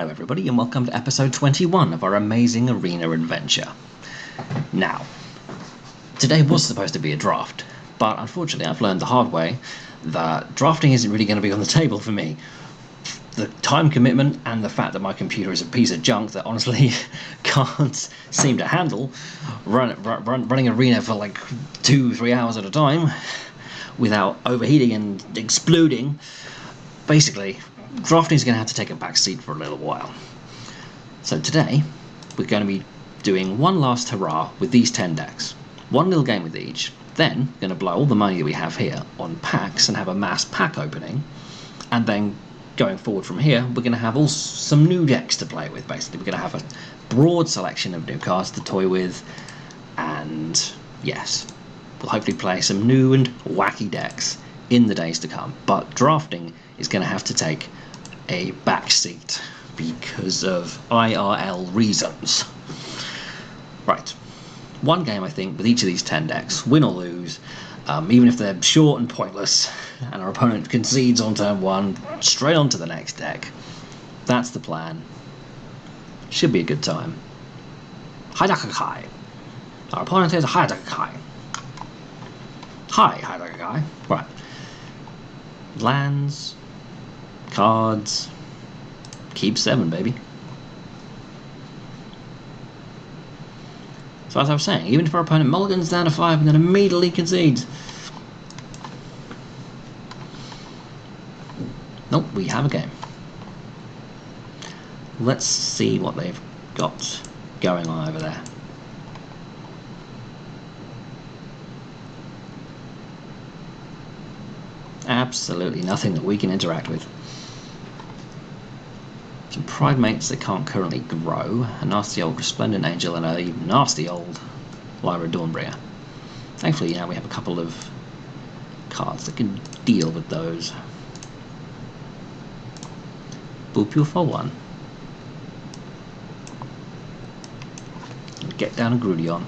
Hello everybody and welcome to episode 21 of our amazing arena adventure. Now, today was supposed to be a draft, but unfortunately I've learned the hard way that drafting isn't really going to be on the table for me. The time commitment and the fact that my computer is a piece of junk that honestly can't seem to handle running arena for like 2-3 hours at a time without overheating and exploding. Basically, drafting is going to have to take a back seat for a little while. So today, we're going to be doing one last hurrah with these 10 decks. One little game with each, then going to blow all the money that we have here on packs and have a mass pack opening. And then going forward from here, we're going to have some new decks to play with, basically. We're going to have a broad selection of new cards to toy with. And yes, we'll hopefully play some new and wacky decks in the days to come. But drafting is going to have to take a back seat because of IRL reasons. Right, one game I think with each of these 10 decks, win or lose, even if they're short and pointless and our opponent concedes on turn 1, straight on to the next deck. That's the plan. Should be a good time. Haidakakai. Our opponent is Haidakakai. Hi, Haidakakai. Right. Lands, cards, keep 7, baby. So as I was saying, even if our opponent mulligans down to 5 and then immediately concedes. Nope, we have a game. Let's see what they've got going on over there. Absolutely nothing that we can interact with. Some pride mates that can't currently grow, a nasty old resplendent angel and a nasty old Lyra Dawnbringer. Thankfully now we have a couple of cards that can deal with those. Boop you for 1. And get down a Grudion,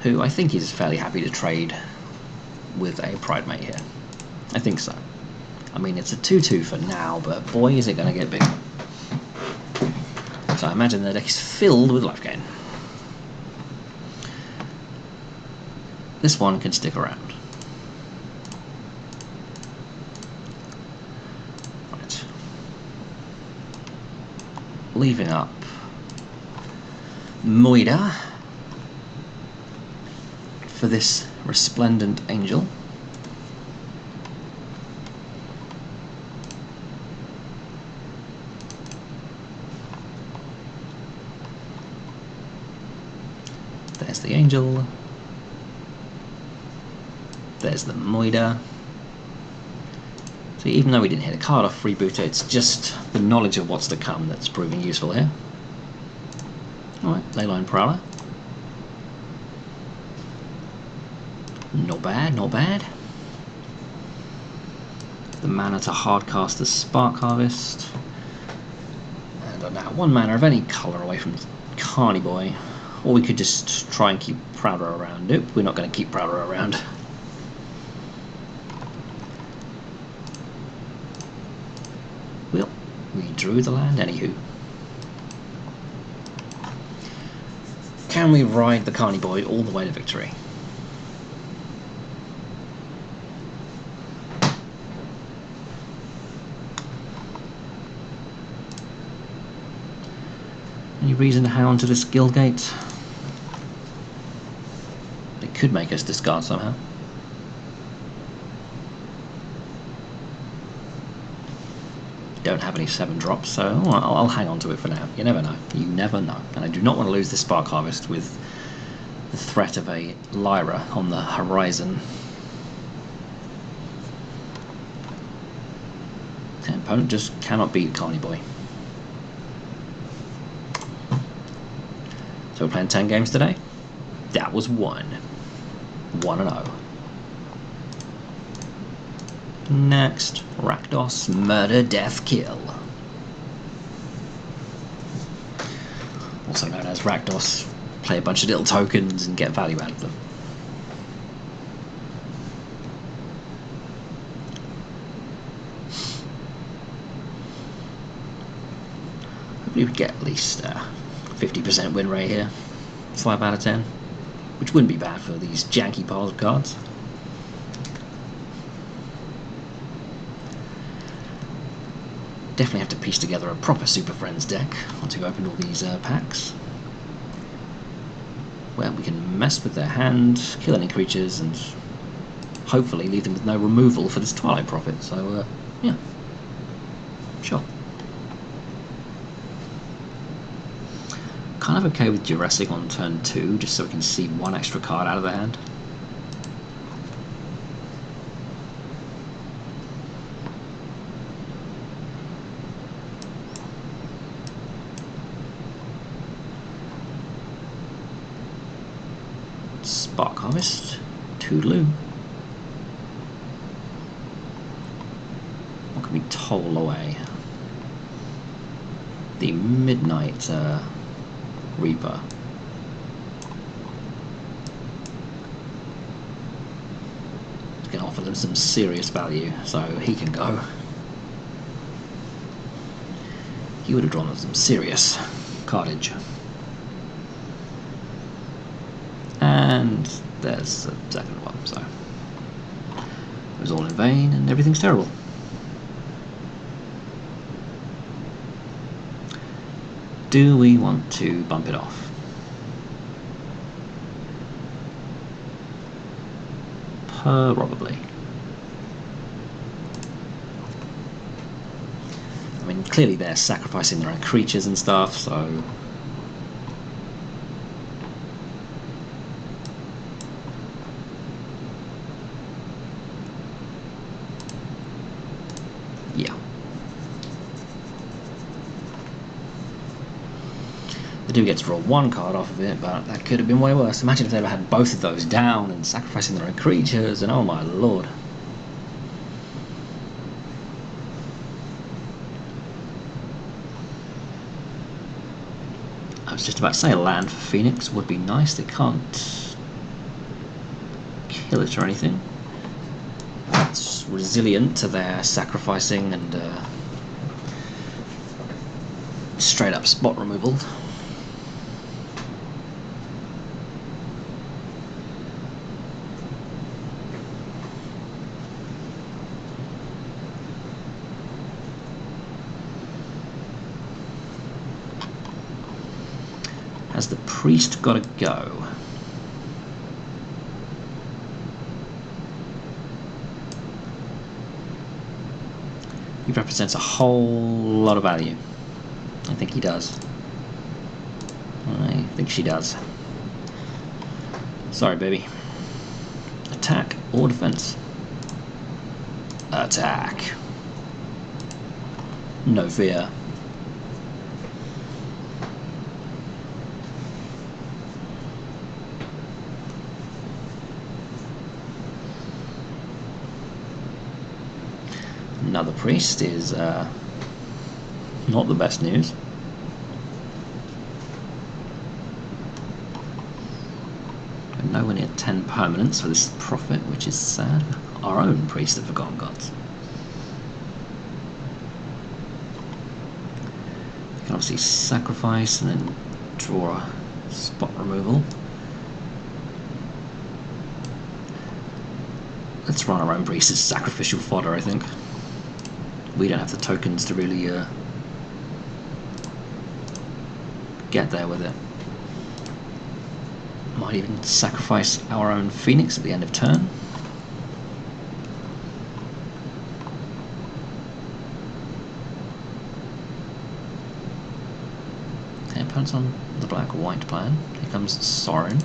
who I think is fairly happy to trade with a pride mate here. I think so. I mean, it's a 2-2 for now, but boy is it going to get bigger. So I imagine the deck is filled with life gain. This one can stick around. Right. Leaving up Moida for this resplendent angel. There's the angel. There's the Moida. So even though we didn't hit a card off Freebooter, it's just the knowledge of what's to come that's proving useful here. Alright, Leyline Prowler. Not bad, not bad. The mana to hardcast the Spark Harvest. And now 1 mana of any colour away from Carny Boy. Or we could just try and keep Prowler around. Nope, we're not going to keep Prowler around. Well, we drew the land anywho. Can we ride the Carny Boy all the way to victory? Any reason to hang on to this Guildgate? It could make us discard somehow. Don't have any 7 drops, so I'll hang on to it for now. You never know. You never know. And I do not want to lose this Spark Harvest with the threat of a Lyra on the horizon. The opponent just cannot beat Carny Boy. So we're playing 10 games today. That was 1. 1-0. Next, Rakdos, murder, death, kill. Also known as Rakdos, play a bunch of little tokens and get value out of them. hopefully we get at least 50% win rate here. 5 out of 10, which wouldn't be bad for these janky piles of cards. Definitely have to piece together a proper Super Friends deck once we open all these packs, where we can mess with their hand, kill any creatures, and hopefully leave them with no removal for this Twilight Prophet. So, yeah, sure. Kind of okay with Jurassic on turn 2, just so we can see one extra card out of the hand. Spark Harvest, Toodaloo. What can we toll away? The Midnight Reaper. It's going to offer them some serious value, so he can go. He would have drawn them some serious cardage. And there's the second one, so it was all in vain and everything's terrible. Do we want to bump it off? Probably. I mean, clearly they're sacrificing their own creatures and stuff, so yeah. They do get to draw one card off of it, but that could have been way worse. Imagine if they ever had both of those down and sacrificing their own creatures, and oh my lord. I was just about to say a land for Phoenix would be nice. They can't kill it or anything. It's resilient to their sacrificing and straight up spot removal. Has the priest got to go? He represents a whole lot of value. I think he does. I think she does. Sorry, baby. Attack or defense? Attack. No fear. Another priest is not the best news. We're nowhere near 10 permanents for this Prophet, which is sad. Our own priest of Forgotten Gods. You can obviously sacrifice and then draw a spot removal. Let's run our own priest as sacrificial fodder, I think. We don't have the tokens to really get there with it. Might even sacrifice our own Phoenix at the end of turn. Okay, opponent's on the black or white plan. Here comes Sorin.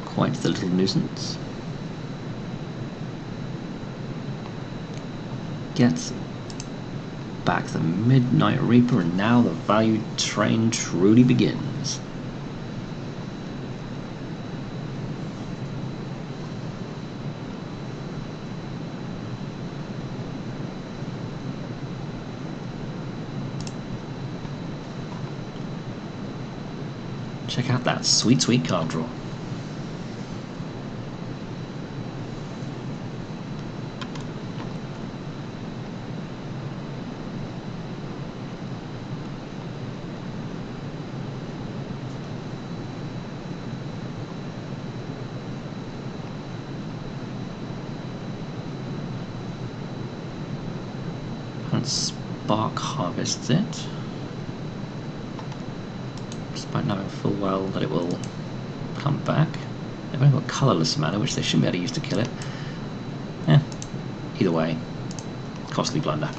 Quite the little nuisance. Gets back the Midnight Reaper, and now the value train truly begins. Check out that sweet, sweet card draw. can't spark harvest it, despite knowing full well that it will come back. They've only got colourless mana, which they shouldn't be able to use to kill it. Yeah, either way, costly blunder.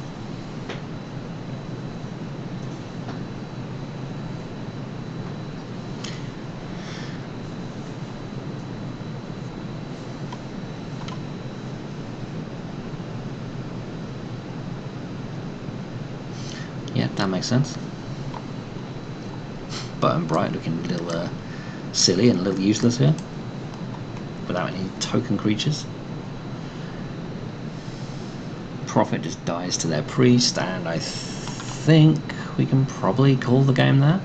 Yeah, that makes sense. Button Bright looking a little silly and a little useless here, without any token creatures. Prophet just dies to their priest, and I think we can probably call the game there.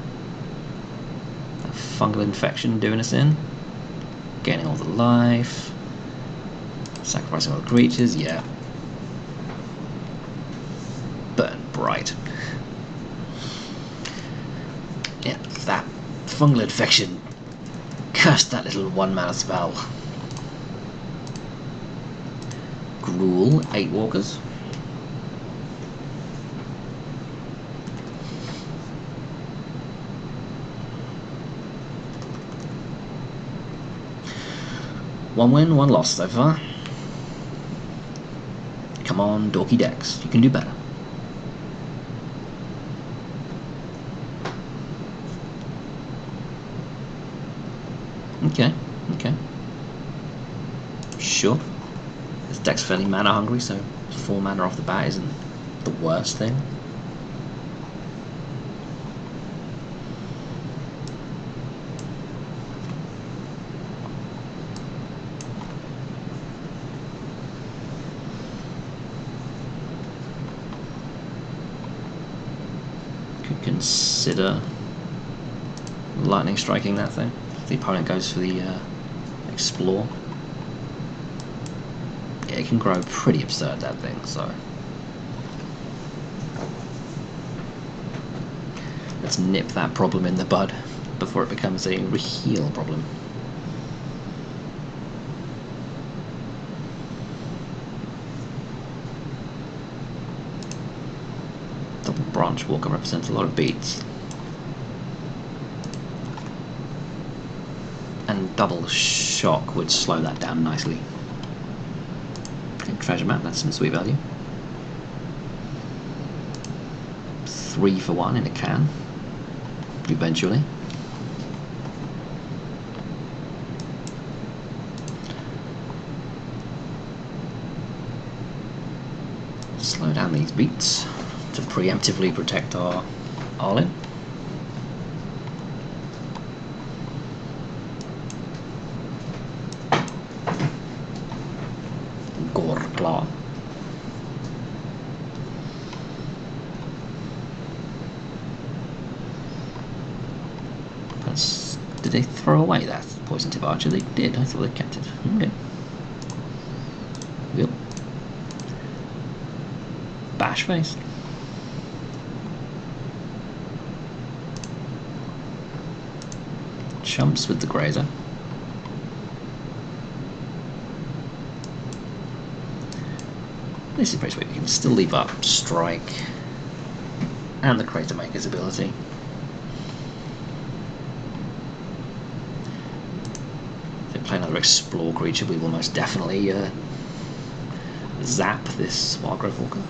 That fungal infection doing us in. Gaining all the life. Sacrificing all the creatures, yeah. Burn Bright. Yeah, that fungal infection cursed that little 1-mana spell. Gruul, 8 walkers. One win, one loss so far. Come on, Dorky Dex, you can do better. Okay, okay. Sure. This deck's fairly mana hungry, so 4 mana off the bat isn't the worst thing. Could consider lightning striking that thing. The opponent goes for the explore. Yeah, it can grow pretty absurd, that thing, so let's nip that problem in the bud before it becomes a real problem. Double Branch Walker represents a lot of beats. And Double Shock would slow that down nicely. Okay, treasure map, that's some sweet value. 3 for 1 in a can, eventually. Slow down these beats to preemptively protect our all-in. Claw. Did they throw away that poison tip archer? They did. I thought they kept it. Okay. Yep. Bash face. Chumps with the grazer. This is pretty sweet. We can still leave up Strike and the Crater Maker's ability. If they play another Explore creature, we will most definitely zap this Wildgrowth Walker.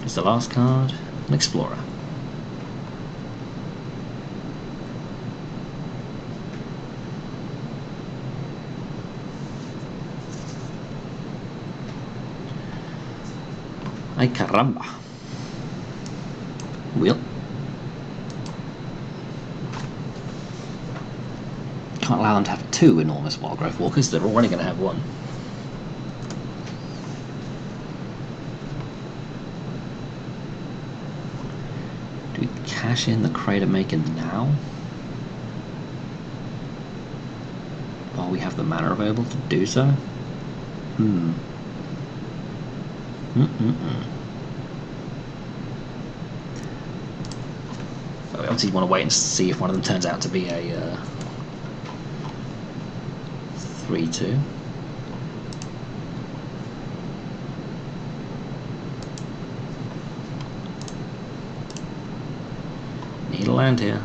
It's the last card, an Explorer. Ay caramba. Well, can't allow them to have 2 enormous Wildgrowth Walkers, they're already going to have 1. Do we cash in the Crater Maker now? While we have the mana available to do so? Obviously, you want to wait and see if one of them turns out to be a 3/2. land here.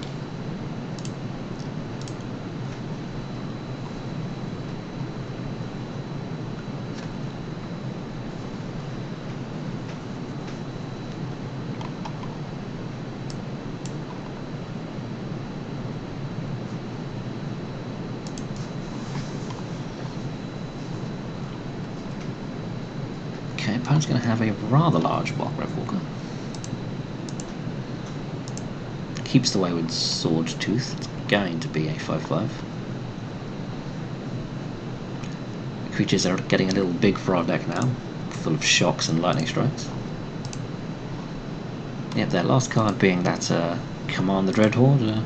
Okay, opponent's going to have a rather large block Revolver. Keeps the way with Sword Tooth. It's going to be a 5/5. The creatures are getting a little big for our deck now, full of shocks and lightning strikes. Yep, their last card being that Command the Dreadhorde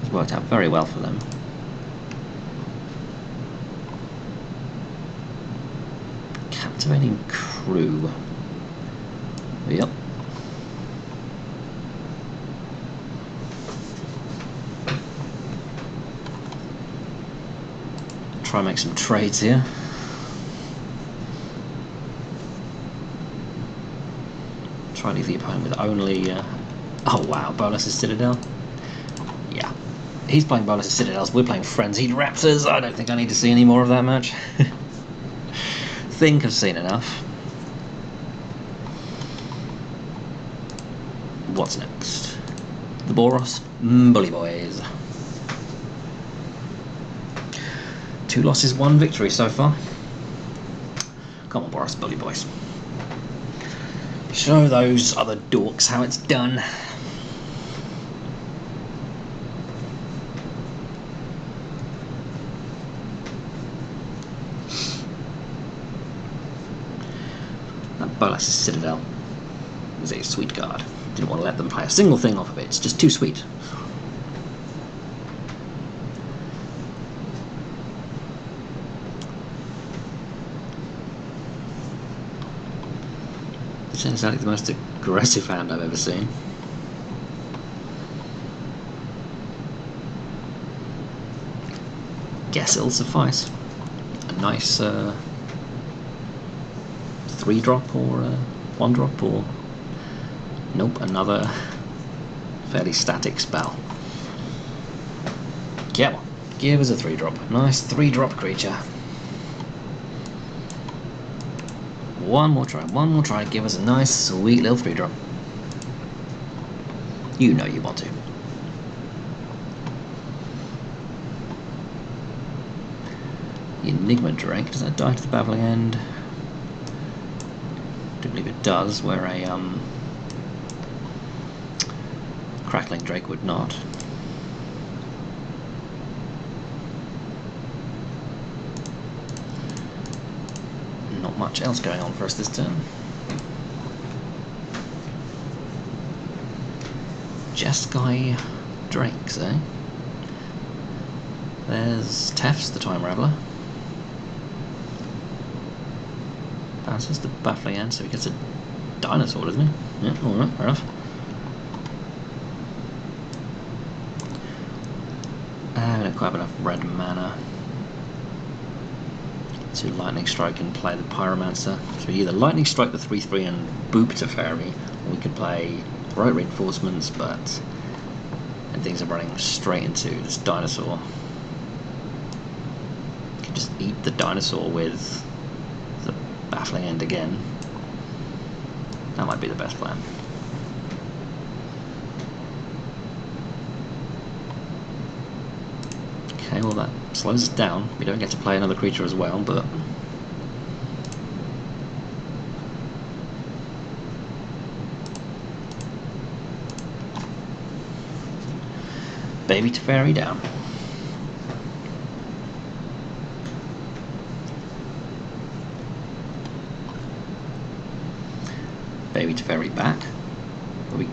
has worked out very well for them. Captivating Crew. Yep. Try and make some trades here. Try and leave the opponent with only... oh wow, Bolas's Citadel. Yeah. He's playing Bolas's Citadels, we're playing Frenzied Raptors. I don't think I need to see any more of that match. Think I've seen enough. What's next? The Boros Bully Boys. 2 losses, 1 victory so far. Come on, Boros Bully Boys. Show those other dorks how it's done. That Bolas's Citadel was a sweet card. Didn't want to let them play a single thing off of it. It's just too sweet. This is exactly the most aggressive hand I've ever seen. Guess it'll suffice. A nice 3-drop or 1-drop or... nope, another fairly static spell. Come on, give us a 3-drop. Nice 3-drop creature. One more try, give us a nice sweet little 3-drop. You know you want to. Enigma Drake, does that die to the Babbling End? I do believe it does, where a Crackling Drake would not. Not much else going on for us this turn. Jeskai Drakes, eh? There's Tef's the Time Raveler. Bounces the Baffling End, so he gets a dinosaur, doesn't he? Yeah, alright, fair enough. We don't quite have enough red mana to Lightning Strike and play the Pyromancer. So we either Lightning Strike the 3/3 and boop Teferi, or we could play Throat Reinforcements, but and things are running straight into this dinosaur. You can just eat the dinosaur with the Baffling End again. That might be the best plan. Okay, well that slows us down. We don't get to play another creature as well, but... Baby Teferi down. Baby Teferi back. Are we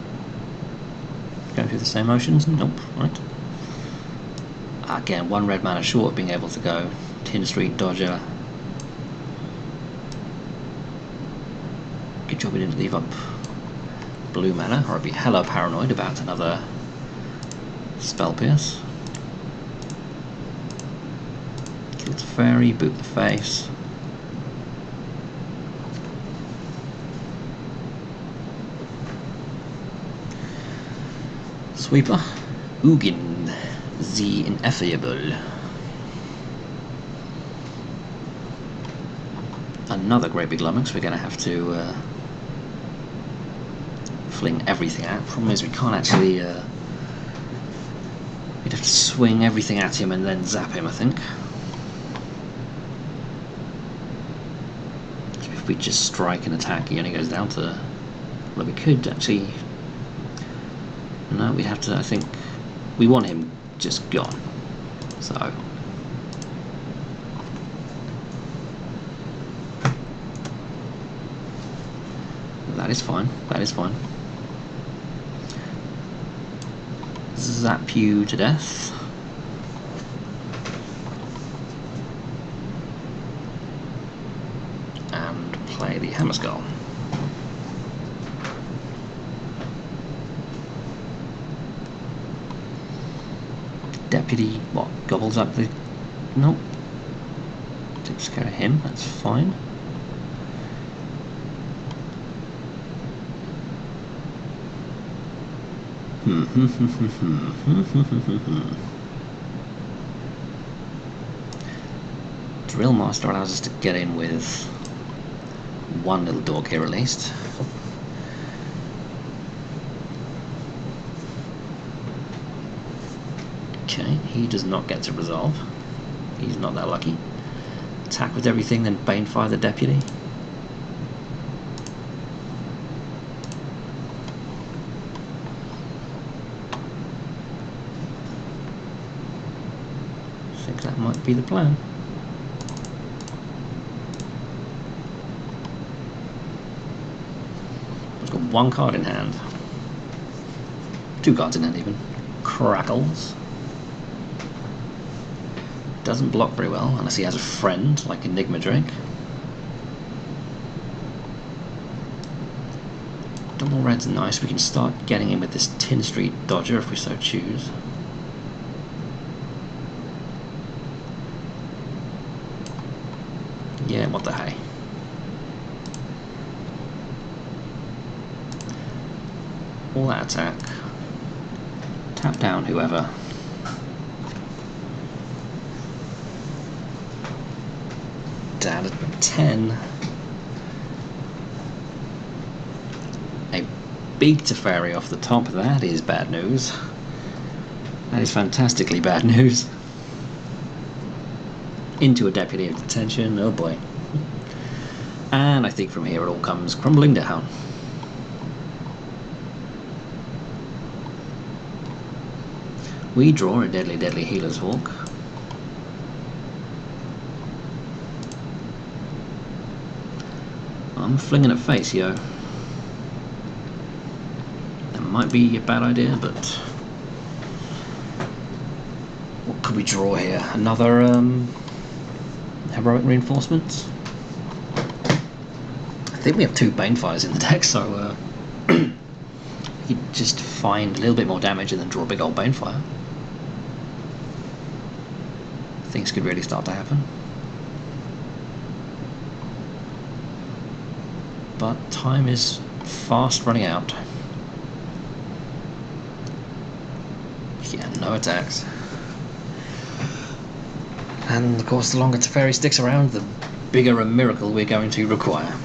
going through the same motions? Nope, right. Again, 1 red mana short of being able to go Tin Street Dodger. Good job we didn't leave up blue mana, or I'd be hella paranoid about another Spell Pierce. Kill Teferi, boot the face. Sweeper. Ugin the Ineffable. Another great big lummox we're going to have to fling everything at. Problem is we can't actually... we'd have to swing everything at him and then zap him, I think. If we just strike and attack, he only goes down to... Well, we could actually... No, we'd have to, I think... We want him just gone. So... That is fine, that is fine. Zap you to death. And play the Hammer Skull. Deputy, what, gobbles up the... Nope. Takes care of him, that's fine. Drill Master allows us to get in with one little dog here at least. Okay, he does not get to resolve. He's not that lucky. Attack with everything, then Banefire the Deputy. I think that might be the plan. I've got one card in hand. Two cards in hand even. Crackles. Doesn't block very well unless he has a friend like Enigma Drake. Double red's nice. We can start getting in with this Tin Street Dodger if we so choose. Yeah, what the hey. All that attack. Tap down whoever. Down to 10. A big Teferi off the top, that is bad news. That is fantastically bad news. Into a Deputy of Detention, oh boy. And I think from here it all comes crumbling down. We draw a Deadly Deadly Healer's Hawk. I'm flinging at face, yo. That might be a bad idea, but... What could we draw here? Another, Heroic Reinforcements? I think we have two Banefires in the deck, so, we could just find a little bit more damage and then draw a big old Banefire. Things could really start to happen. But time is fast running out. Yeah, no attacks. And of course, the longer Teferi sticks around, the bigger a miracle we're going to require.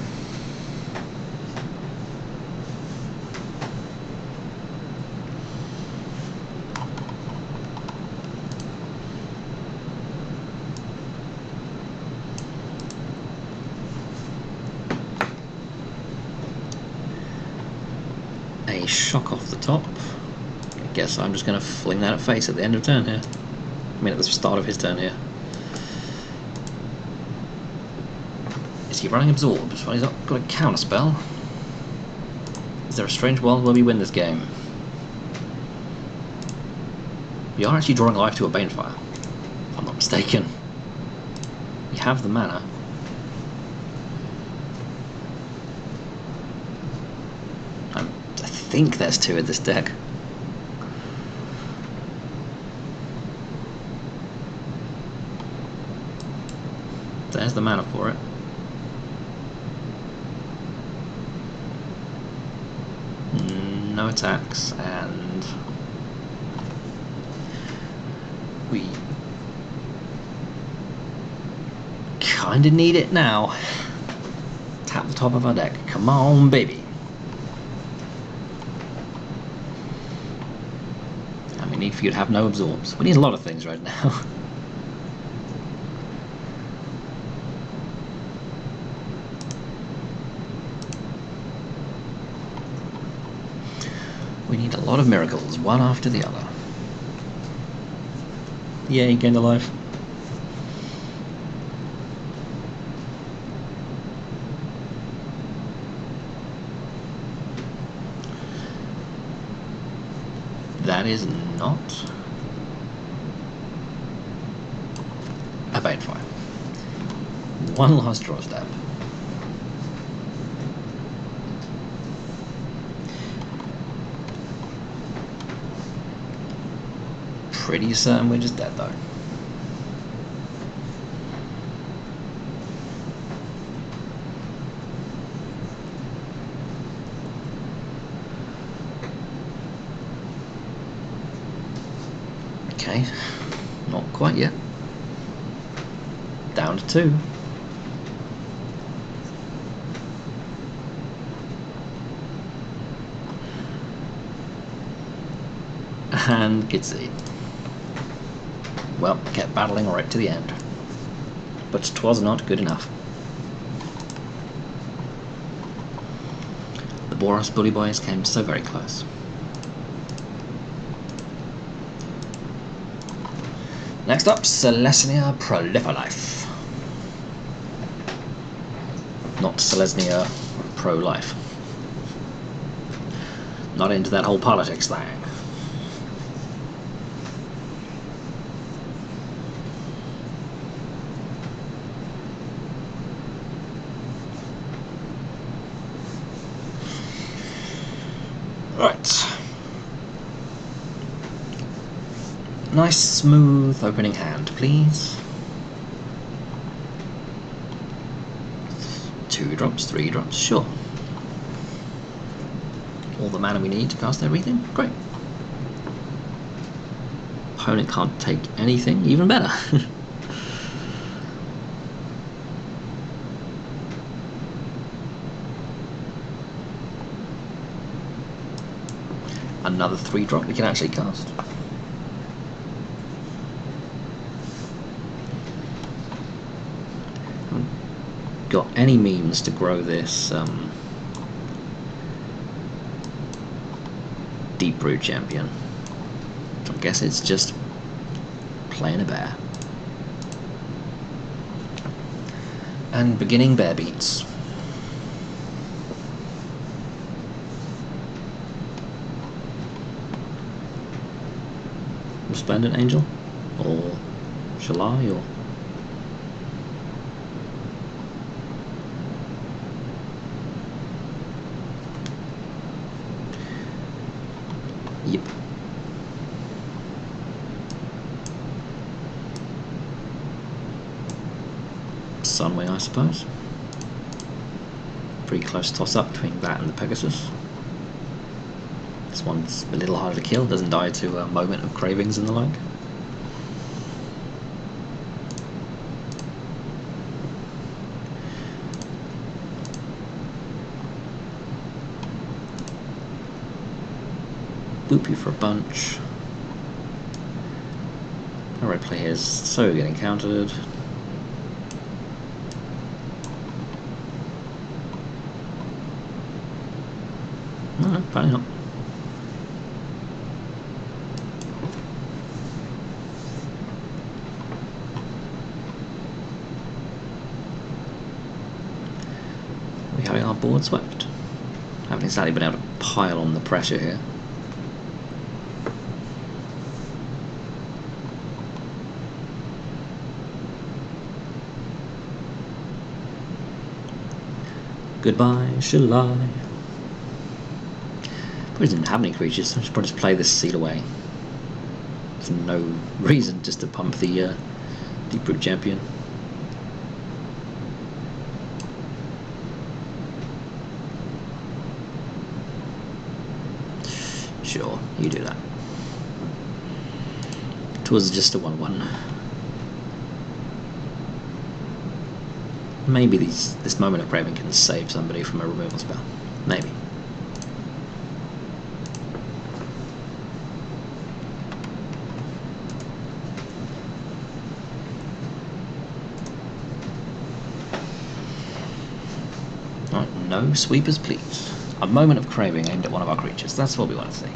A shock off the top. I guess I'm just going to fling that at face at the end of turn here. I mean, at the start of his turn here. Is he running Absorbs? Well, he's not got a counter spell. Is there a strange world where we win this game? We are actually drawing life to a Banefire, if I'm not mistaken. We have the mana. I think there's two in this deck. There's the mana for it. No attacks, and We kinda need it now. Tap the top of our deck. Come on, baby. And we need for you to have no absorbs. We need a lot of things right now. We need a lot of miracles, one after the other. Yay, gained a life. That is not a bait fire. One last draw step. Pretty certain we're just dead though. Okay, not quite yet. Down to 2. And Gitsy. Well, kept battling right to the end. But 'twas not good enough. The Boros Bully Boys came so very close. Next up, Selesnya Proliferlife. Not Selesnya Pro-Life. Not into that whole politics thing. Right. Nice smooth opening hand, please. 2 drops, 3 drops, sure. All the mana we need to cast everything, great. Opponent can't take anything, even better. Another 3 drop we can actually cast. Haven't got any means to grow this Deep Brew Champion. So I guess it's just playing a bear. And beginning bear beats. Resplendent Angel? Or shall I? Or yep. Sunway, I suppose. Pretty close toss up between that and the Pegasus. This one's a little harder to kill, doesn't die to a moment of cravings and the like. Boop you for a bunch. Our red play here is so getting countered. No, apparently not. We having our board swept? Haven't exactly been able to pile on the pressure here. Goodbye, shall I? Probably didn't have any creatures, so I should probably just play this seed away. There's no reason just to pump the Deep Root Champion. Sure, you do that. was just a 1/1. Maybe this moment of craving can save somebody from a removal spell. Maybe. Right, no sweepers, please. A moment of craving aimed at one of our creatures. That's what we want to see.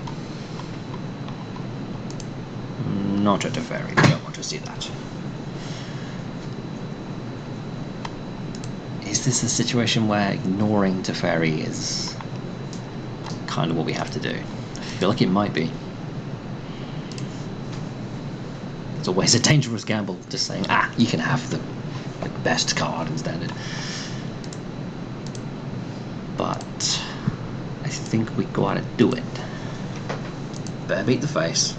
Not a Teferi. We don't want to see that. Is this a situation where ignoring Teferi is kind of what we have to do? I feel like it might be. It's always a dangerous gamble, just saying, you can have the best card in Standard. But I think we gotta do it. Better beat the face.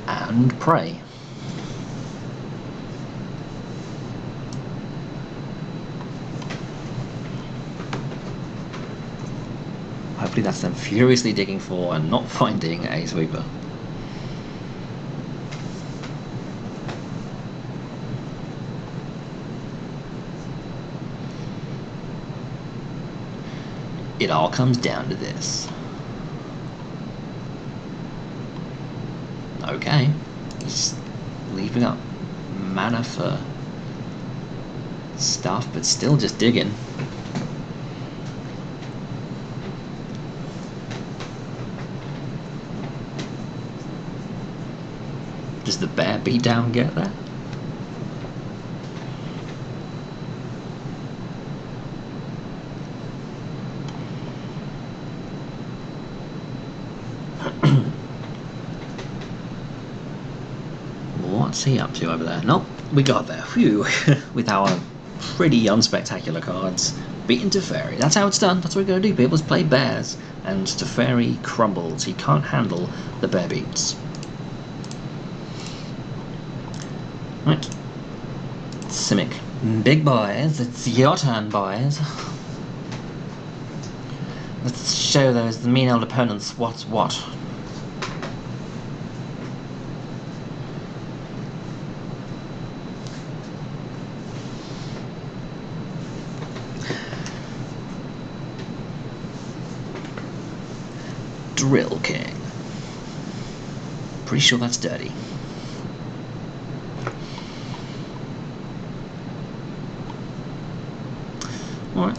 And pray. Hopefully that's them furiously digging for and not finding a sweeper. It all comes down to this. Okay, he's leaving up mana for stuff, but still just digging. Does the bear beatdown get there? What's he up to over there? Nope, we got there. Phew. With our pretty unspectacular cards. Beaten Teferi. That's how it's done. That's what we're going to do, people. Is play bears. And Teferi crumbles. He can't handle the bear beats. Right. Simic. Big boys, it's your turn, boys. Let's show those mean old opponents what's what. Drill King. Pretty sure that's dirty. Alright.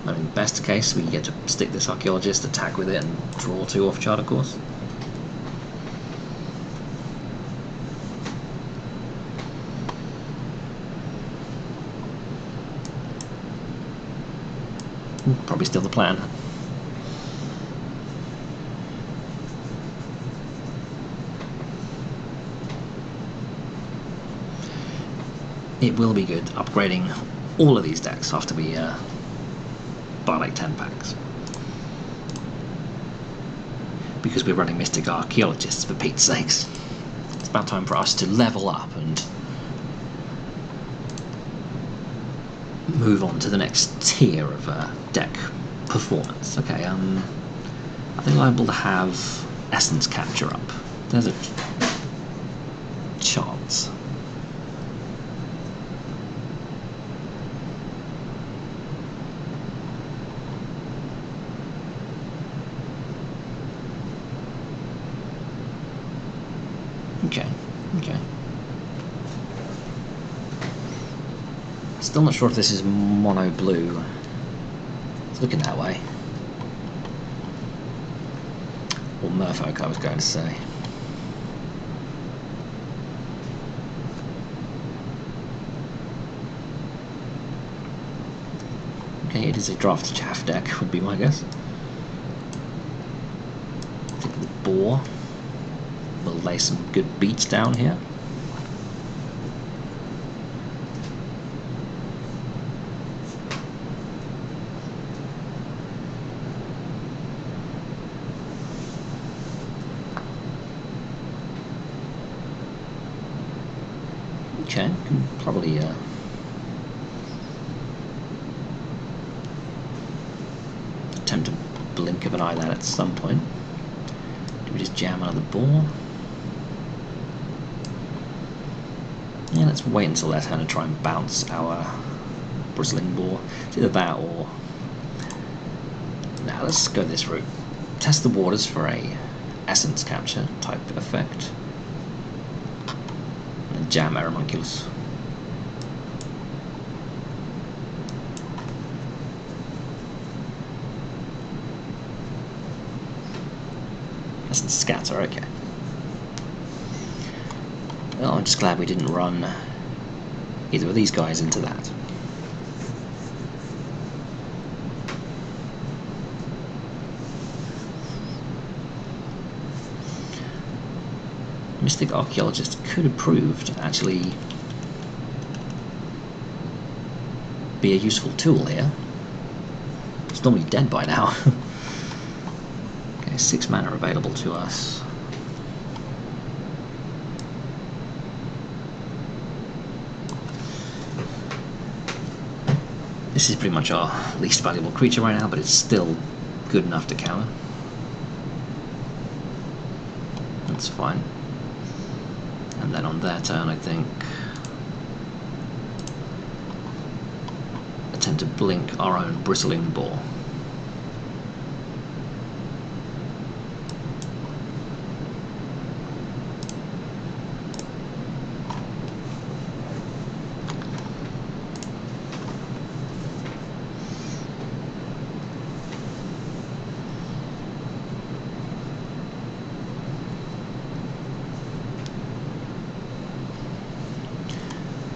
I mean, best case, we get to stick this Archaeologist, attack with it, and draw 2 off Charter Course. Probably still the plan. It will be good upgrading all of these decks after we buy like 10 packs. Because we're running Mystic Archaeologists, for Pete's sakes. It's about time for us to level up and move on to the next tier of deck performance. Okay, are they liable to have Essence Capture up? There's a chance. Okay. Still not sure if this is mono blue. It's looking that way. Or merfolk, I was going to say. Okay, it is a draft chaff deck, would be my guess. I think the boar will lay some good beats down here. Okay, can probably attempt to blink of an eye that at some point. Do we just jam another ball? Yeah, let's wait until their turn to try and bounce our bristling ball. It's either that or... Now let's go this route. Test the waters for a essence capture type effect. And jam Aeromunculus. Essence scatter, okay. Well, I'm just glad we didn't run either of these guys into that. Mystic Archaeologist could have proved to actually be a useful tool here. It's normally dead by now. Okay, 6 mana available to us. This is pretty much our least valuable creature right now, but it's still good enough to counter. That's fine. And then on their turn, I think, attempt to blink our own bristling ball.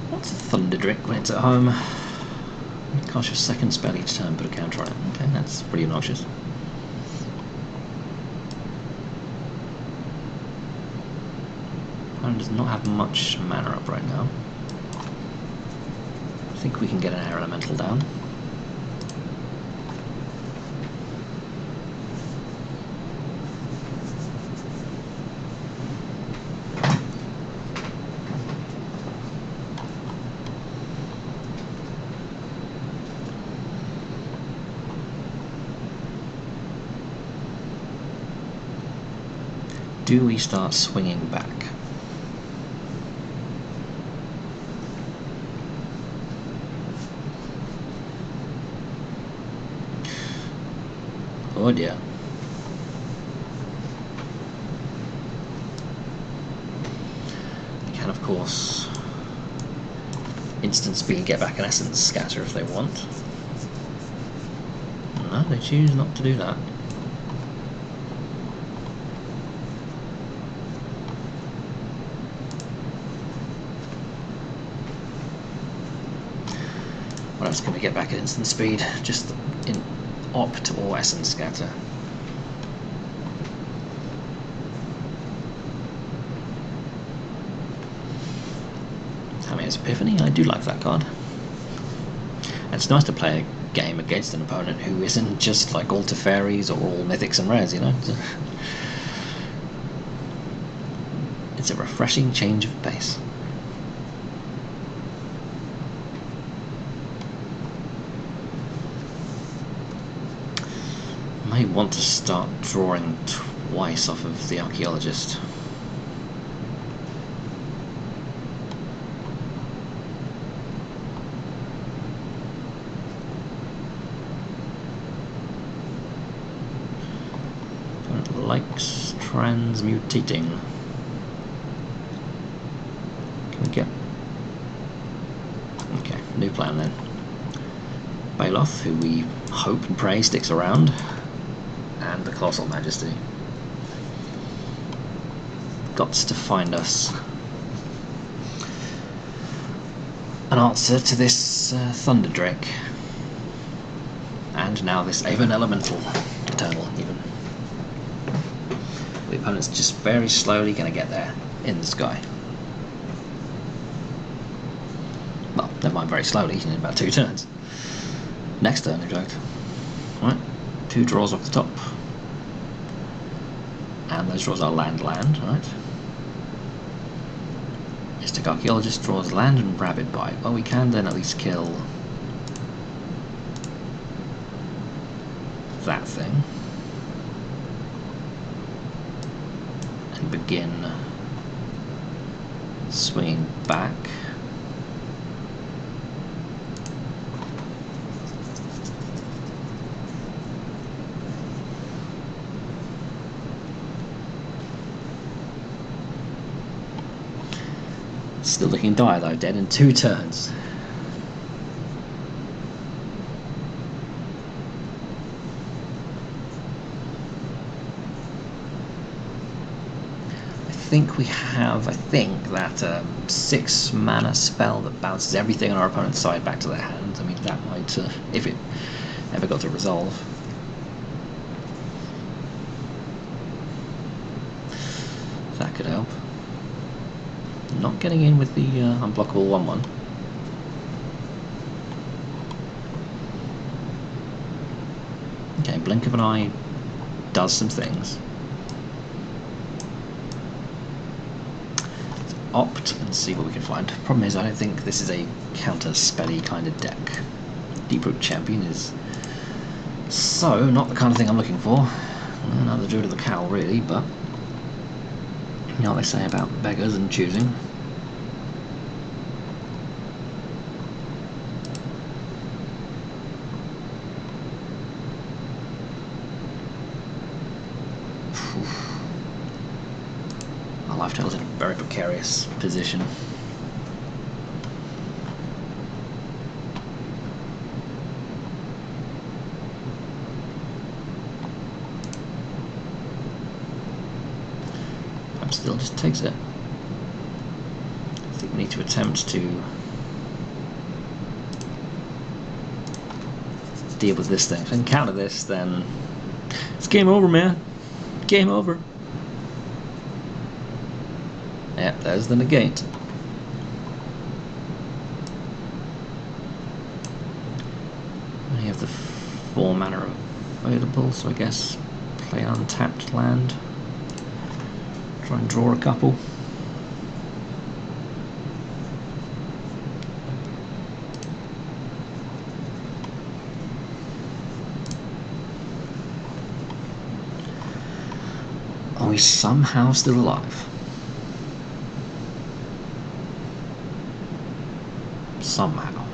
What's a Thunderdrick when it's at home? Cast your second spell each turn, put a counter on it. Okay, that's pretty obnoxious. Opponent does not have much mana up right now. I think we can get an air elemental down. Do we start swinging back? Oh dear. We can, of course, instant speed, get back an essence scatter if they want. No, they choose not to do that. What else can we get back at instant speed? Just in opt or essence scatter. Tamiya's Epiphany, I do like that card. And it's nice to play a game against an opponent who isn't just like all Teferis or all mythics and rares, you know? It's a refreshing change of pace. I want to start drawing twice off of the Archaeologist. Opponent likes transmutating. Can we get... Okay, new plan then. Baloth, who we hope and pray sticks around. And the Colossal Majesty. Gots to find us an answer to this Thunderdrick. And now this Aven Elemental Eternal, even. The opponent's just very slowly going to get there in the sky. Well, never mind very slowly, in about 2 turns. Next turn, in fact. Right, 2 draws off the top. And those draws are land, right? Just Galactic Archaeologist draws land and Rabid Bite. Well, we can then at least kill that thing and begin swinging back. Still looking dire though, dead in 2 turns. I think that 6 mana spell that bounces everything on our opponent's side back to their hand. I mean, that might, if it ever got to resolve. That could help. Not getting in with the unblockable 1/1. Okay, Blink of an Eye does some things. Opt and see what we can find. Problem is, I don't think this is a counter-spelly kind of deck. Deep-Root Champion is so not the kind of thing I'm looking for. Another Druid of the Cowl, really, but you know what they say about beggars and choosing. My Lifetail's in a very precarious position. Still just takes it. I think we need to attempt to deal with this thing. If I can counter this, then it's game over, man. Game over. Yep, there's the negate. I have the 4 mana available, so I guess play untapped land. Try and draw a couple. Are we somehow still alive? Somehow.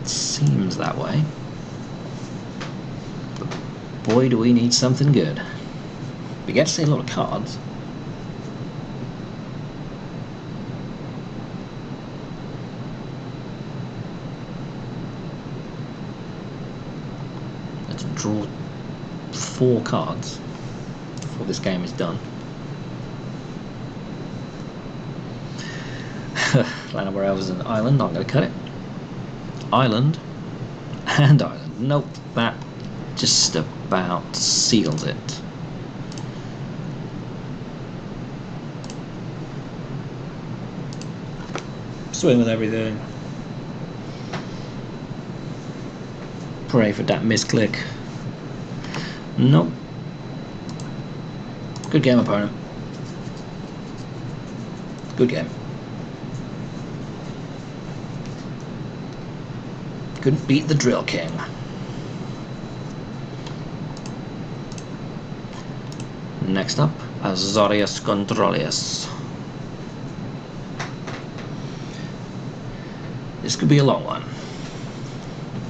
Seems that way. But boy, do we need something good. We get to see a lot of cards. Let's draw 4 cards before this game is done. Land of Where Elves is an island. I'm going to cut it. Island and island. Nope, that just about seals it. Swing with everything. Pray for that misclick. Nope. Good game, opponent. Good game. Couldn't beat the Drill King. Next up, Azorius Controlius. This could be a long one.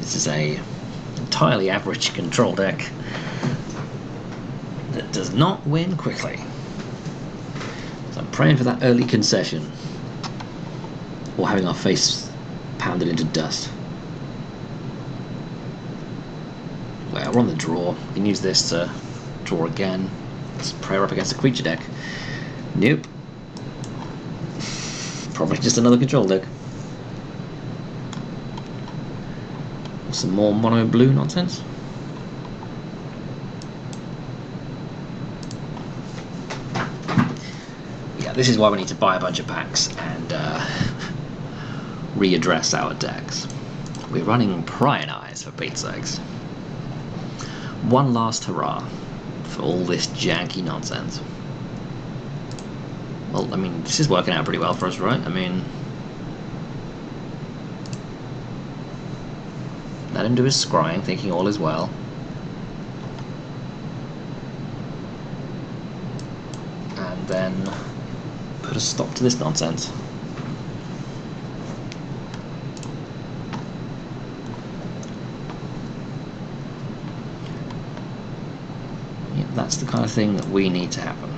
This is a entirely average control deck that does not win quickly. So I'm praying for that early concession, or having our face pounded into dust. Well, we're on the draw. We can use this to draw again. Let's pray up against a creature deck. Nope. Probably just another control deck. Some more mono blue nonsense. Yeah, this is why we need to buy a bunch of packs and readdress our decks. We're running Prying Eyes, for Pete's sakes. One last hurrah for all this janky nonsense. Well, I mean, this is working out pretty well for us, right? I mean, let him do his scrying, thinking all is well. And then put a stop to this nonsense. Yep, that's the kind of thing that we need to happen.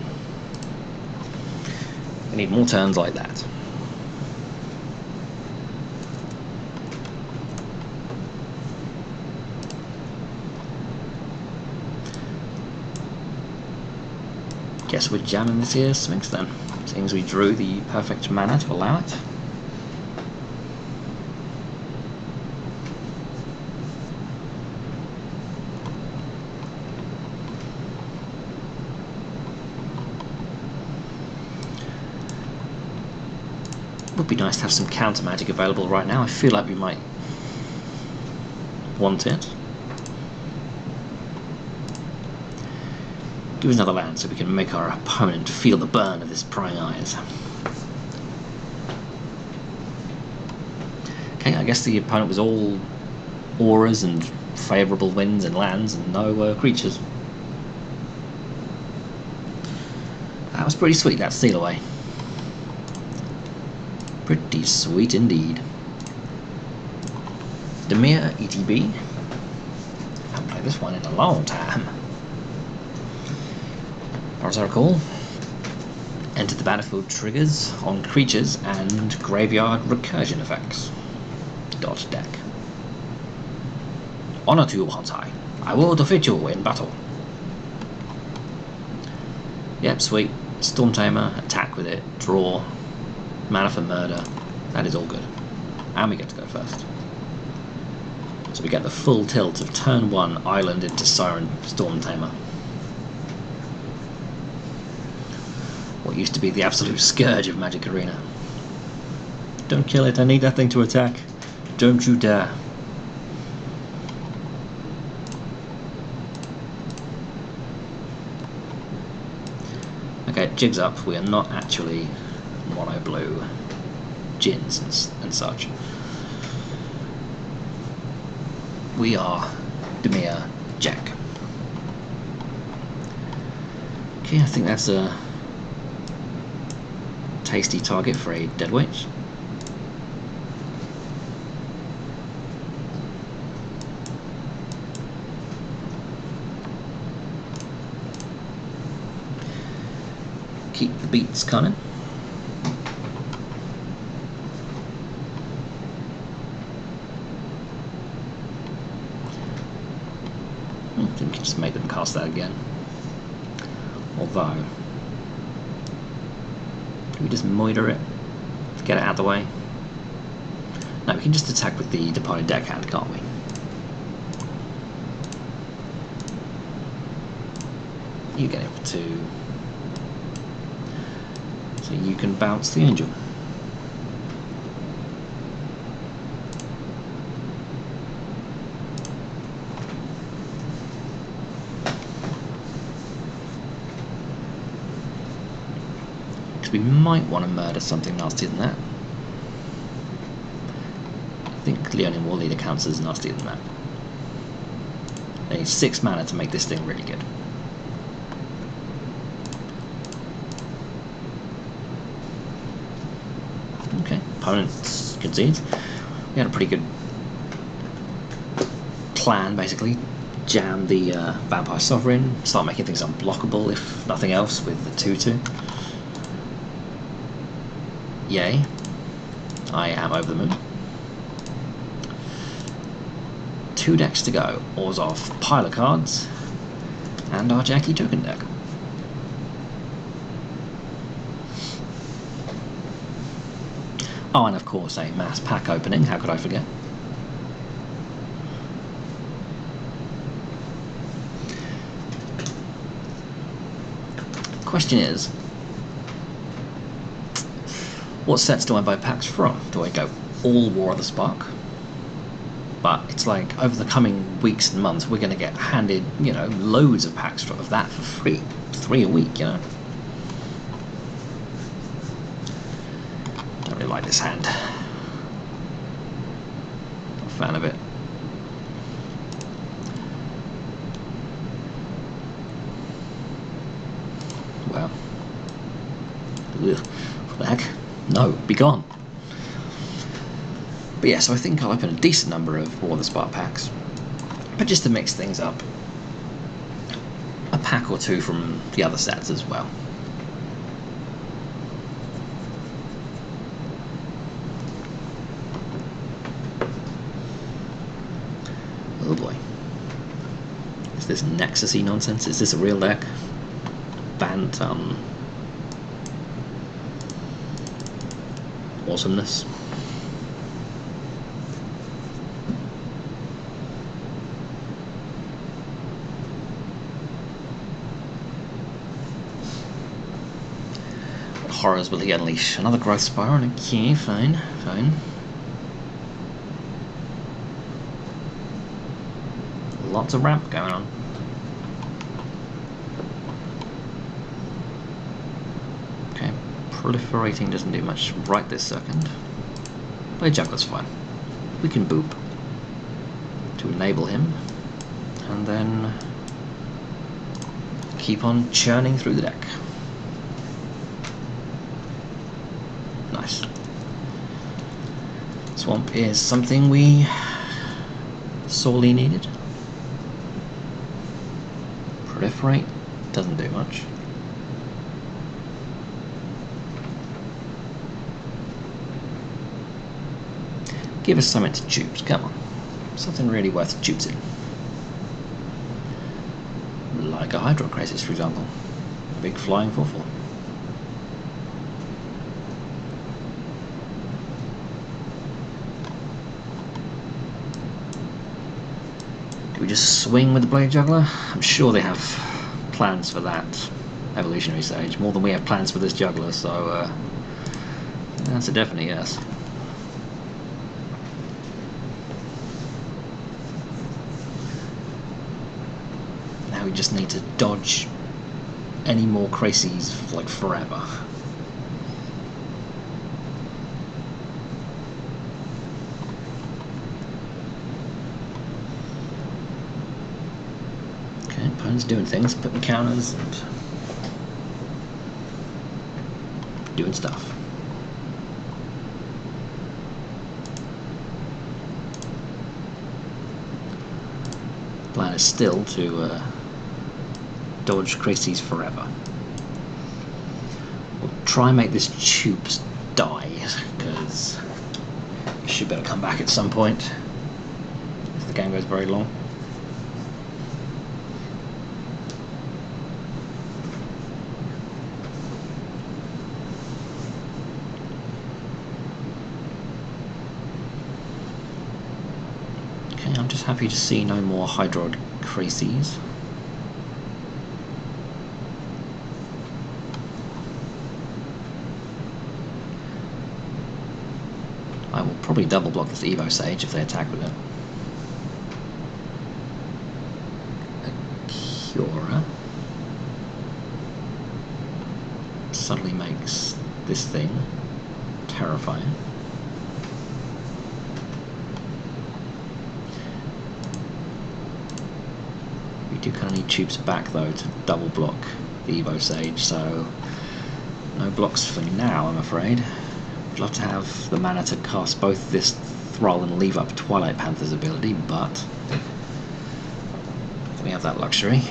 We need more turns like that. Guess we're jamming this year's Sphinx then, seeing as we drew the perfect mana to allow it. Would be nice to have some counter magic available right now. I feel like we might want it. Give us another land so we can make our opponent feel the burn of this Prying Eyes. Okay, I guess the opponent was all auras and favourable winds and lands and no creatures. That was pretty sweet, that steal away. Pretty sweet indeed. Demir ETB. Haven't played this one in a long time. As I recall, enter the battlefield triggers on creatures and graveyard recursion effects. Dot deck. Honor to you, Hontai. I will defeat you in battle. Yep, sweet. Storm Tamer, attack with it, draw. Mana for murder, that is all good. And we get to go first. So we get the full tilt of turn 1 island into Siren Storm Tamer. What used to be the absolute scourge of Magic Arena. Don't kill it, I need that thing to attack. Don't you dare. Okay, jigs up, we are not actually mono blue Djinns and such. We are Dimir Jack. Okay, I think that's a tasty target for a deadweight. Keep the beats coming. I think we can just make them cast that again. Although, can we just moiter it to get it out of the way? No, we can just attack with the departed deckhand, can't we? You get it for 2. So you can bounce the angel. We might want to murder something nastier than that. I think Leonin War Leader counts as nastier than that. They need 6 mana to make this thing really good. Okay, opponent concedes. We had a pretty good plan, basically. Jam the Vampire Sovereign, start making things unblockable, if nothing else, with the 2/2. Yay. I am over the moon. 2 decks to go. Orzhov pile of cards. And our janky token deck. Oh, and of course a mass pack opening. How could I forget? Question is, What sets do I buy packs from? Do I go all War of the Spark? But it's like over the coming weeks and months, we're going to get handed, loads of packs of that for free. 3 a week, Don't really like this hand. Not a fan of it. Well. Ugh. What the heck? No, be gone. But yeah, so I think I'll open a decent number of War of the Spark packs. But just to mix things up, a pack or two from the other sets as well. Oh boy. Is this Nexus-y nonsense? Is this a real deck? Bantam. Awesomeness. What horrors will he unleash? Another growth spiral? Okay, fine. Lots of ramp going on. Okay, proliferating doesn't do much right this second. Blade Juggler's fine. We can boop to enable him, and then keep on churning through the deck. Nice. Swamp is something we sorely needed. Proliferate doesn't do much. Give us something to juice, come on. Something really worth juicing. Like a Hydro Crisis, for example. A big flying 4/4. Do we just swing with the Blade Juggler? I'm sure they have plans for that evolutionary stage, more than we have plans for this juggler, so that's a definite yes. Now we just need to dodge any more crises like forever. Okay, opponent's doing things, putting counters and doing stuff. Plan is still to dodge crises forever. We'll try and make this tubes die, because it should be able to come back at some point if the game goes very long. Okay, I'm just happy to see no more Hydroid crises. I will probably double block this Evo Sage if they attack with it. A Cura suddenly makes this thing terrifying. We do kind of need tubes back though to double block the Evo Sage, so no blocks for now, I'm afraid. I'd love to have the mana to cast both this Thrall and leave up Twilight Panther's ability, but we have that luxury.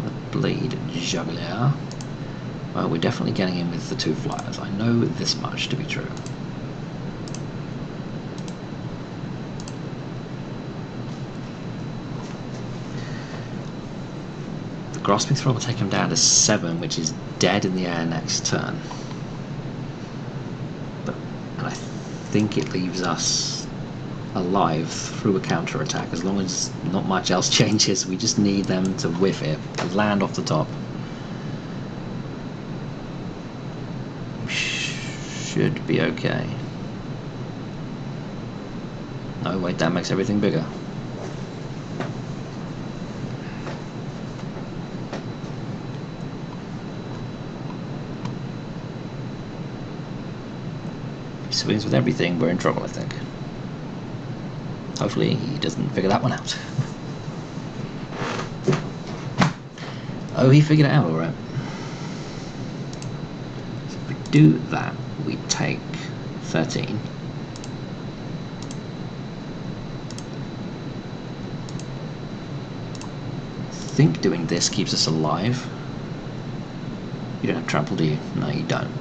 The Blade Juggler. Well, we're definitely getting in with the 2 flyers. I know this much to be true. Grasping Thrall will take him down to 7, which is dead in the air next turn. And I think it leaves us alive through a counter attack, as long as not much else changes. We just need them to whiff it, to land off the top. should be okay. No, wait, that makes everything bigger. If he swings with everything, we're in trouble, I think. Hopefully he doesn't figure that one out. Oh, he figured it out alright. So if we do that, we take 13. I think doing this keeps us alive. You don't have trample, do you? No, you don't.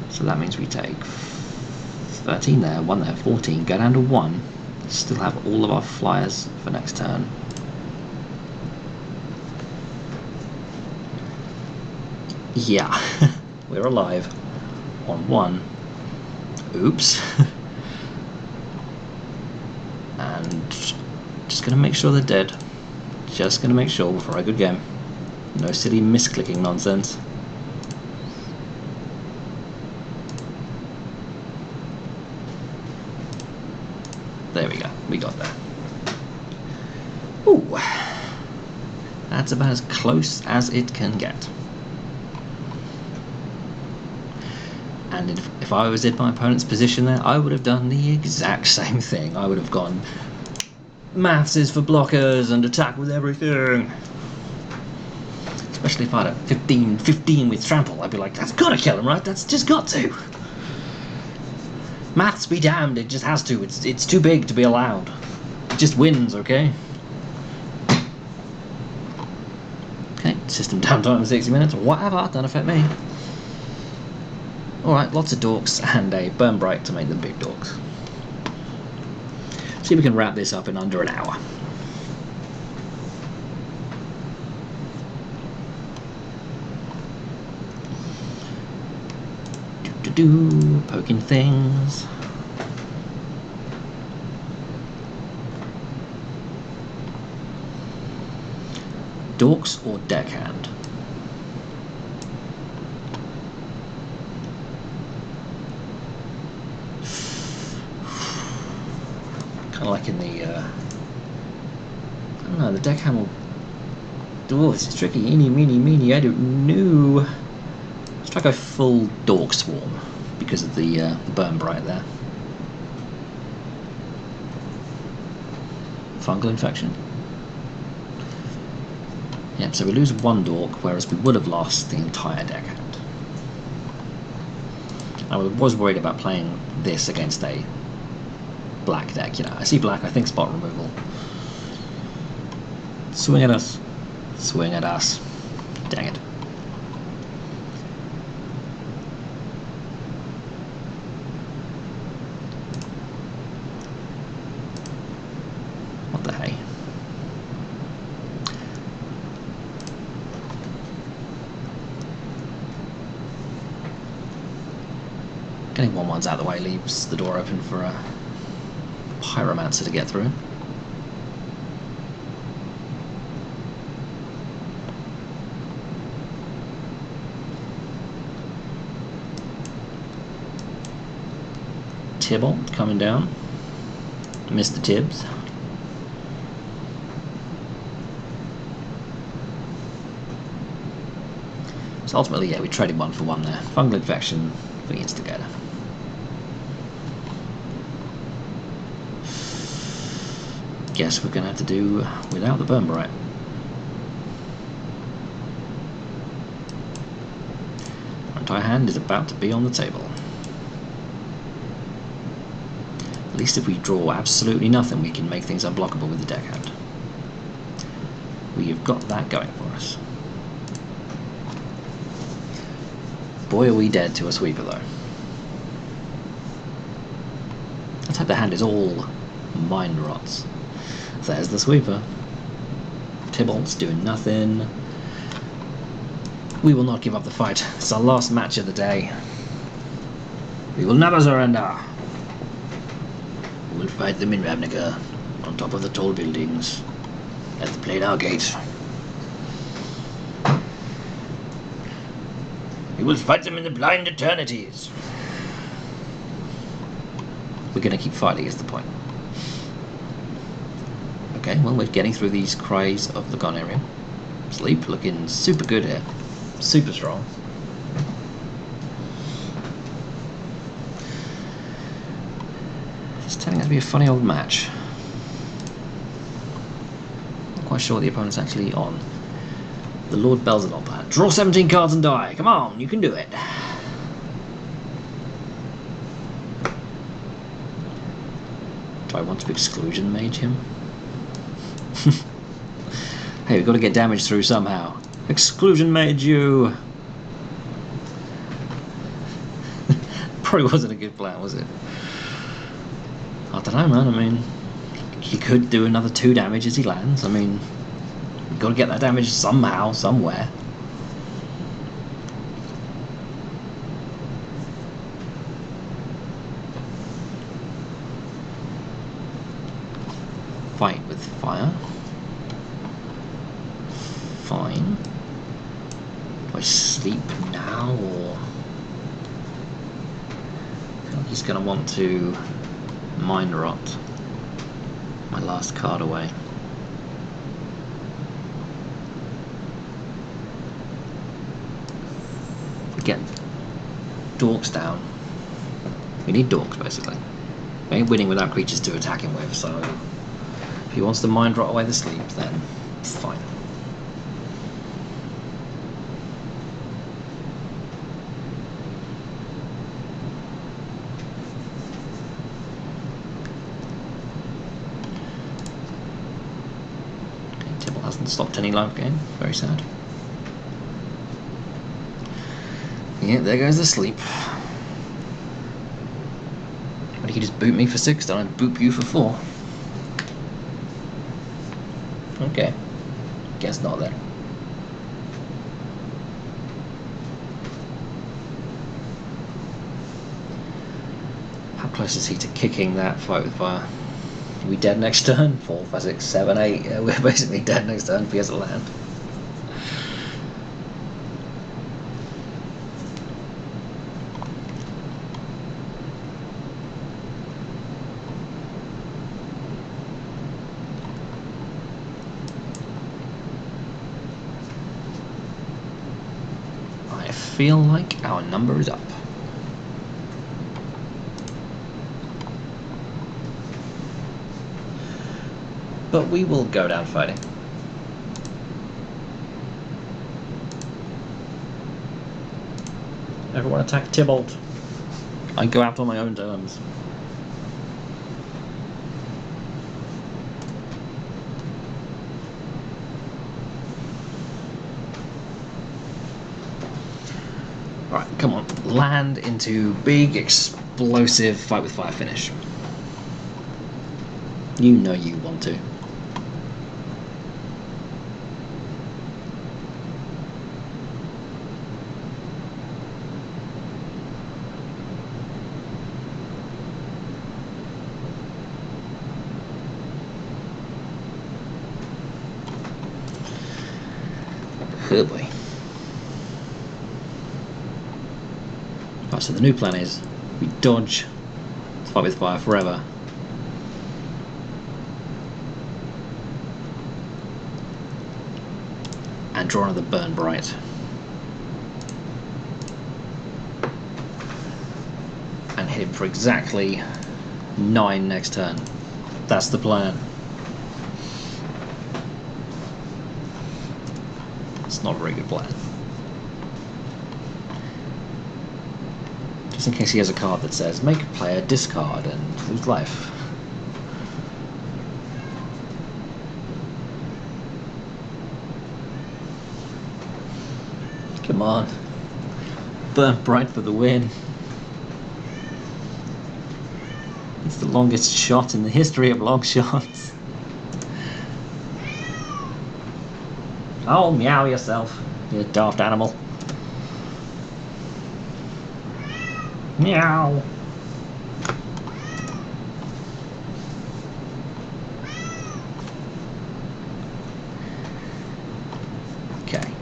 So that means we take 13 there, 1 there, 14, go down to 1. Still have all of our flyers for next turn. Yeah, we're alive on 1. Oops. And just gonna make sure they're dead. Just gonna make sure before I go game. No silly misclicking nonsense. There we go, we got there. Ooh, that's about as close as it can get. And if I was in my opponent's position there, I would have done the exact same thing. I would have gone, maths is for blockers and attack with everything. Especially if I had a 15 with trample, I'd be like, that's gotta kill him, right? That's just got to. Maths be damned, it just has to. It's too big to be allowed. It just wins, okay? Okay, system downtime 60 minutes. Whatever, don't affect me. Alright, lots of dorks and a burn bright to make them big dorks. See if we can wrap this up in under an hour. Poking things. Dorks or deckhand? Kind of like in the, I don't know, the deckhand will... Oh, this is tricky. Eeny, meeny, meeny, I don't know. Let's try go full dork swarm because of the burn bright there. Fungal infection. Yep, so we lose 1 dork, whereas we would have lost the entire deckhand. I was worried about playing this against a black deck. You know, I see black, I think spot removal. Swing at us. Swing at us. Dang it. What the hey? Getting 1/1s out of the way leaves the door open for a Pyromancer to get through. Tybalt coming down. Mr. Tibbs. So ultimately, yeah, we traded 1 for 1 there. Fungal infection for the instigator. Guess we're going to have to do without the burn bright. Our entire hand is about to be on the table. At least if we draw absolutely nothing, we can make things unblockable with the deckhand. We've got that going for us. Boy, are we dead to a sweeper, though. Let's hope the hand is all mind rots. There's the sweeper. Tybalt's doing nothing. We will not give up the fight. It's our last match of the day. We will never surrender. We will fight them in Ravnica, on top of the tall buildings, at the Planar Gate. We will fight them in the blind eternities. We're going to keep fighting is the point. Okay, well, we're getting through these cries of the Gonarian. Sleep looking super good here. Super strong. It's turning out to be a funny old match. Not quite sure what the opponent's actually on. The Lord Belzadon. Draw 17 cards and die. Come on, you can do it. Do I want to exclusion mage him? Hey, we've got to get damage through somehow. Exclusion mage you! Probably wasn't a good plan, was it? I don't know, man. I mean, he could do another 2 damage as he lands. I mean, we've got to get that damage somehow, somewhere. Fight with fire. Fine. Do I sleep now, or I feel like he's going to want to mind rot my last card away. We get dorks down. We need dorks basically. We ain't winning without creatures to attack him with, so if he wants to mind rot away the sleep, then fine. Hasn't stopped any life gain. Very sad. Yeah, there goes the sleep. But he could just boot me for 6, then I'd boot you for 4. Okay. Guess not then. How close is he to kicking that fight with fire? Are we dead next turn? 4, 5, 6, 7, 8. Yeah, we're basically dead next turn if he has a land. I feel like our number is up. But we will go down fighting. Everyone attack Tybalt. I go out on my own terms. Alright, come on. Land into big, explosive fight with fire finish. You know you want to. Oh boy. Right, so the new plan is we dodge fight with fire forever. And draw another Burn Bright. And hit him for exactly 9 next turn. That's the plan. It's not a very good plan. Just in case he has a card that says, make a player discard and lose life. Come on. Burn Bright for the win. It's the longest shot in the history of long shots. Oh, meow yourself, you daft animal. Meow. Okay.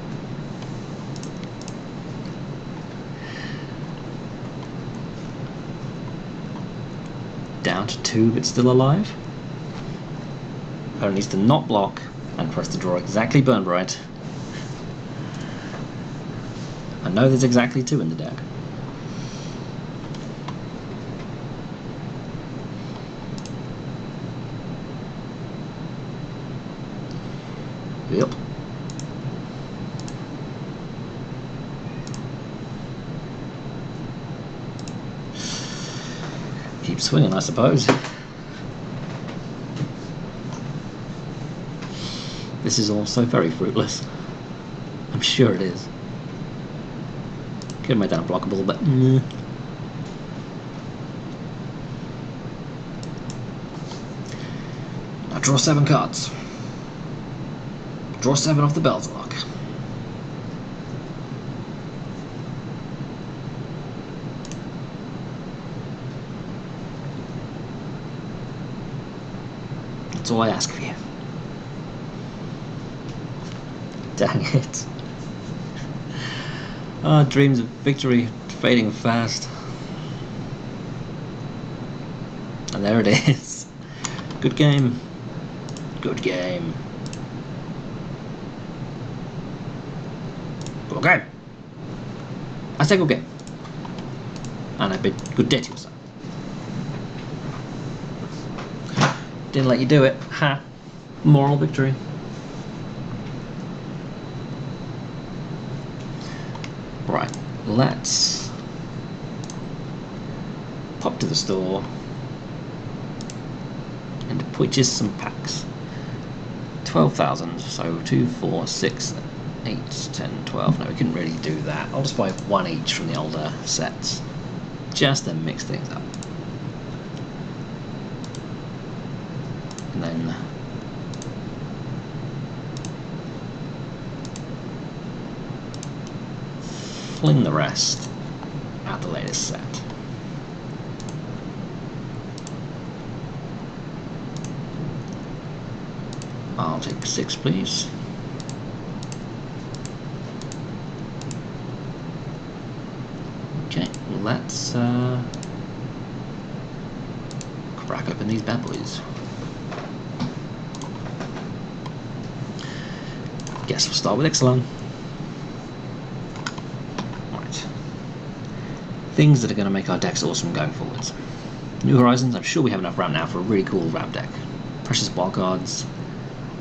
down to 2 but still alive. Opponent needs to not block and for us to draw exactly Burn Bright. I know there's exactly 2 in the deck. Yep. Keep swinging, I suppose. This is also very fruitless. I'm sure it is. Could have made that unblockable, but Now draw 7 cards. Draw 7 off the Bells Lock. That's all I ask of you. Dang it. Ah, dreams of victory fading fast. And there it is. Good game. Good game. Good game. I say good game. And I bid good day to you, sir. Didn't let you do it. Ha. Moral victory. Right, let's pop to the store and purchase some packs. 12,000, so 2, 4, 6, 8, 10, 12. No, we couldn't really do that. I'll just buy 1 each from the older sets, just to mix things up. And then fling the rest at the latest set. I'll take 6, please. Okay, let's crack open these bad boys. Guess we'll start with Ixalan. Things that are going to make our decks awesome going forwards. New Horizons, I'm sure we have enough ramp now for a really cool ramp deck. Precious Wildcards,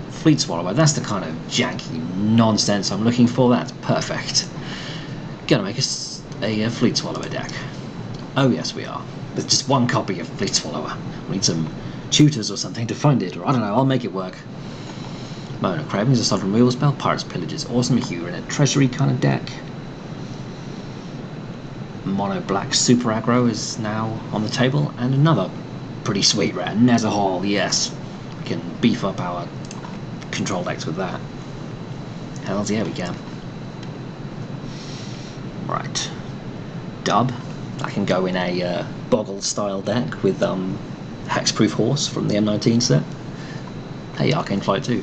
Fleet Swallower, that's the kind of janky nonsense I'm looking for, that's perfect. Gonna make us a Fleet Swallower deck. Oh yes we are. There's just 1 copy of Fleet Swallower. We need some tutors or something to find it, or I don't know, I'll make it work. Mono Craving is a sovereign removal spell, Pirate's Pillage is awesome if you're in a treasury kind of deck. Mono Black Super Aggro is now on the table, and another pretty sweet rare, Nezahal, yes. We can beef up our control decks with that. Hells yeah we can. Right. Dub. I can go in a Boggle style deck with Hexproof Horse from the M19 set. Hey, Arcane Flight 2.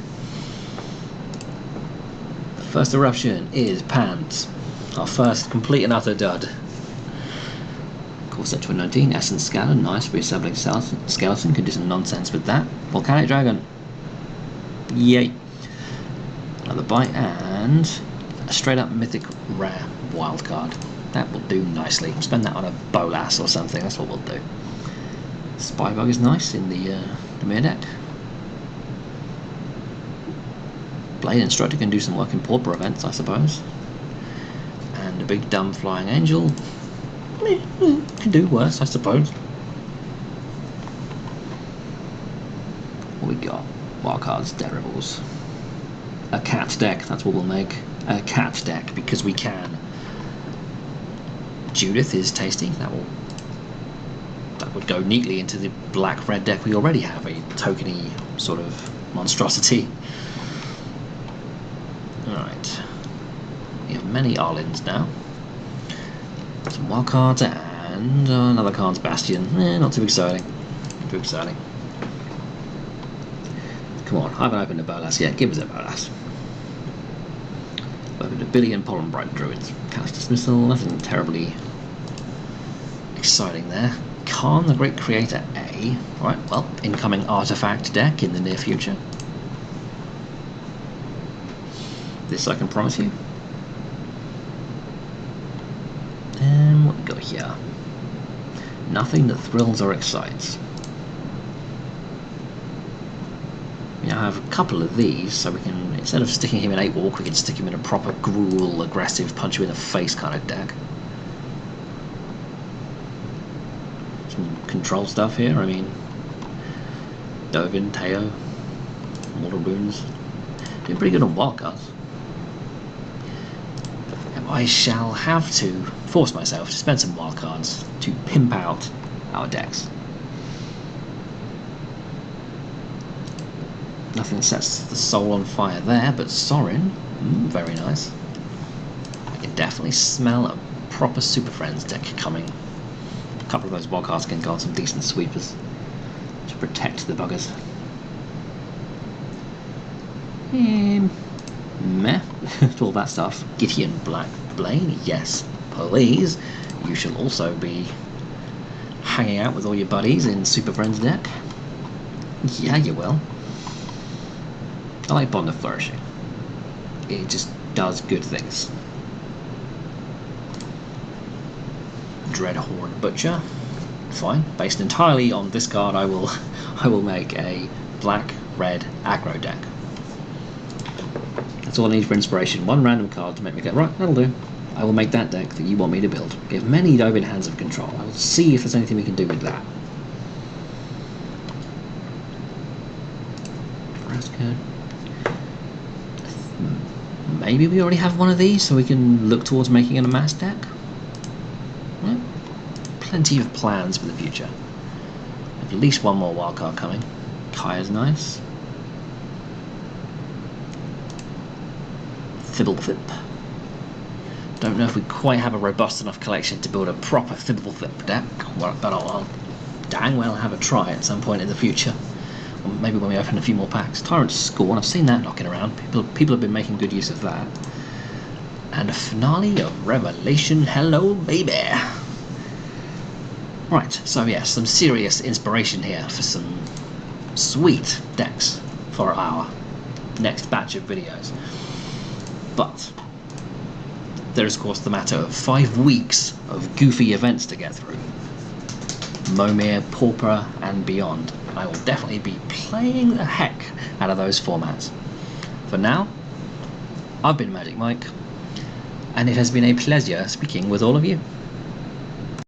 First eruption is Pants. Our first complete and utter dud. Core set 2019, Essence Scanner, nice, reassembling skeleton, can do some nonsense with that. Volcanic Dragon, yay. Another bite, and a straight up mythic rare wildcard. That will do nicely. We'll spend that on a Bolas or something, that's what we'll do. Spybug is nice in the mirror deck. Blade Instructor can do some work in Pauper events, I suppose. And a big dumb Flying Angel. Can do worse, I suppose. What we got? Wildcards, Terribles. A cat deck, that's what we'll make. A cat deck, because we can. Judith is tasty, that would go neatly into the black-red deck we already have, a tokeny sort of monstrosity. Alright. We have many Arlins now. Some wild cards and another Khan's Bastion. Not too exciting. Not too exciting. Come on, I haven't opened a Bolas yet. Give us a Bolas. I've opened a billion Pollen Bright Druids. Callous Dismissal, nothing terribly exciting there. Khan the Great Creator A. Right, well, incoming artifact deck in the near future. This I can promise you. And what we got here? Nothing that thrills or excites. We now have a couple of these, so we can, instead of sticking him in 8 walk, we can stick him in a proper gruel, aggressive, punch you in the face kind of deck. Some control stuff here, I mean, Dovin, Teo, Mortal Wounds, doing pretty good on wildcards. I shall have to force myself to spend some wildcards to pimp out our decks. Nothing sets the soul on fire there, but Sorin, very nice. I can definitely smell a proper Super Friends deck coming. A couple of those wildcards can go on some decent sweepers to protect the buggers. Meh, all that stuff. Gideon Black Blaine, yes, please. You shall also be hanging out with all your buddies in Super Friends deck. Yeah, you will. I like Bond of Flourishing. It just does good things. Dreadhorn Butcher, fine. Based entirely on this card, I will make a black-red aggro deck. That's all I need for inspiration. One random card to make me go, right, that'll do. I will make that deck that you want me to build. We have many Dovin Hands of Control. I will see if there's anything we can do with that. Good. Maybe we already have one of these, so we can look towards making an amass deck. Well, plenty of plans for the future. At least one more wildcard coming. Kaya's nice. Thibblethip. Don't know if we quite have a robust enough collection to build a proper Thibblethip deck, but I'll dang well have a try at some point in the future. Or maybe when we open a few more packs. Tyrant's Scorn, I've seen that knocking around. People have been making good use of that. And a finale of Revelation. Hello, baby! Right, so yes, some serious inspiration here for some sweet decks for our next batch of videos. But there's of course the matter of 5 weeks of goofy events to get through. Momir, Pauper, and beyond. And I will definitely be playing the heck out of those formats. For now, I've been Magic Mike, and it has been a pleasure speaking with all of you.